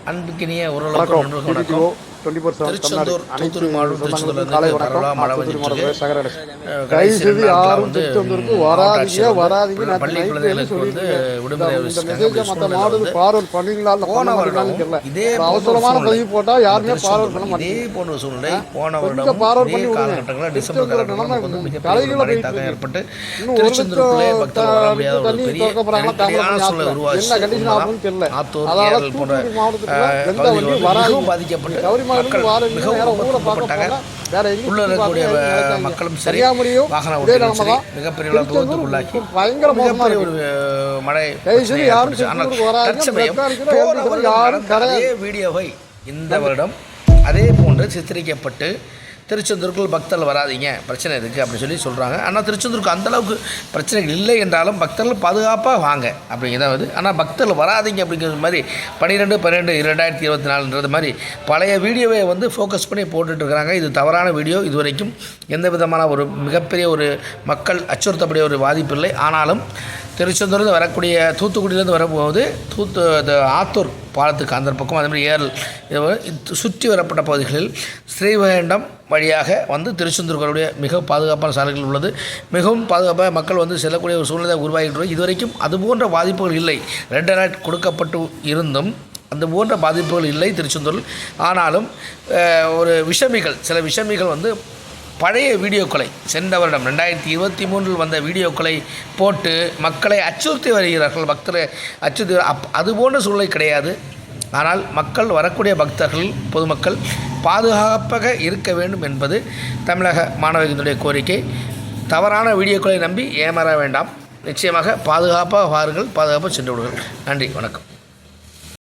அன்புக்கினிய ஓரளவுக்கு நண்பர்களுக்கு வணக்கம். திருச்செந்தூர் தூத்துக்குடி மாவட்டம் திருச்செந்தூர்லேருந்து பரவலாக மழை வந்துட்டு கடைசி யாரும் வந்து பள்ளி குழந்தைகளுக்கு வந்து விடுமுறை போன வருடம் இதே போன்ற சூழ்நிலை போன வருடம் இதே காலகட்டங்களில் டிசம்பர் காலகட்டத்தில் வந்து மிகப்பெரிய மழை தாக்கம் ஏற்பட்டு திருச்செந்தூருக்குள்ளே பக்தர்கள் வர முடியாத ஒரு பெரிய நெருக்கடியான சூழ்நிலை உருவாச்சு. ஆத்தூர் ஏரல் போன்ற பகுதிகள் மிகவும் பாதிக்கப்பட்டு மக்கள் மிகவும் ஊறப்பட்டாங்க. உள்ள இருக்கக்கூடிய மக்களும் சரி, வாகன ஓட்டிகளும் சரி மிகப்பெரிய விபத்துக்குள்ளாக்கி மிகப்பெரிய ஒரு மழை. தற்சமயம் அதே வீடியோவை இந்த வருடம் அதே போன்று சித்தரிக்கப்பட்டு திருச்செந்தூருக்குள் பக்தர்கள் வராதிங்க, பிரச்சனை இருக்குது அப்படின்னு சொல்லி சொல்கிறாங்க. ஆனால் திருச்செந்தூருக்கு அந்தளவுக்கு பிரச்சனைகள் இல்லை என்றாலும் பக்தர்கள் பாதுகாப்பாக வாங்க அப்படிங்கிறது. ஆனால் பக்தர்கள் வராதிங்க அப்படிங்கிறது மாதிரி 12/12/2024 மாதிரி பழைய வீடியோவை வந்து ஃபோக்கஸ் பண்ணி போட்டுட்ருக்கிறாங்க. இது தவறான வீடியோ. இது வரைக்கும் எந்த விதமான ஒரு மிகப்பெரிய ஒரு மக்கள் அச்சுறுத்தக்கூடிய ஒரு பாதிப்பு இல்லை. ஆனாலும் திருச்செந்தூர்லேருந்து வரக்கூடிய தூத்துக்குடியிலேருந்து வரும்போது ஆத்தூர் பாலத்துக்கு அந்த பக்கம் அதேமாதிரி ஏரல் சுற்றி வரப்பட்ட பகுதிகளில் ஸ்ரீவைகுண்டம் வழியாக வந்து திருச்செந்தூர்களுடைய மிக பாதுகாப்பான சாலைகள் உள்ளது. மிகவும் பாதுகாப்பாக மக்கள் வந்து செல்லக்கூடிய ஒரு சூழ்நிலை உருவாகின்றது. இதுவரைக்கும் அதுபோன்ற பாதிப்புகள் இல்லை. ரெட் அலர்ட் கொடுக்கப்பட்டு இருந்தும் அந்த போன்ற பாதிப்புகள் இல்லை திருச்செந்தூரில். ஆனாலும் ஒரு சில விஷமிகள் வந்து பழைய வீடியோக்களை சென்ற வருடம் 2023 வந்த வீடியோக்களை போட்டு மக்களை அச்சுறுத்தி வருகிறார்கள். பக்தரை அச்சுறுத்தி அதுபோன்ற சூழ்நிலை கிடையாது. ஆனால் மக்கள் வரக்கூடிய பக்தர்கள் பொதுமக்கள் பாதுகாப்பாக இருக்க வேண்டும் என்பது தமிழக மாணவர்களுடைய கோரிக்கை. தவறான வீடியோக்களை நம்பி ஏமாற வேண்டாம். நிச்சயமாக பாதுகாப்பாக வாருங்கள், பாதுகாப்பாக சென்று விடுங்கள். நன்றி, வணக்கம்.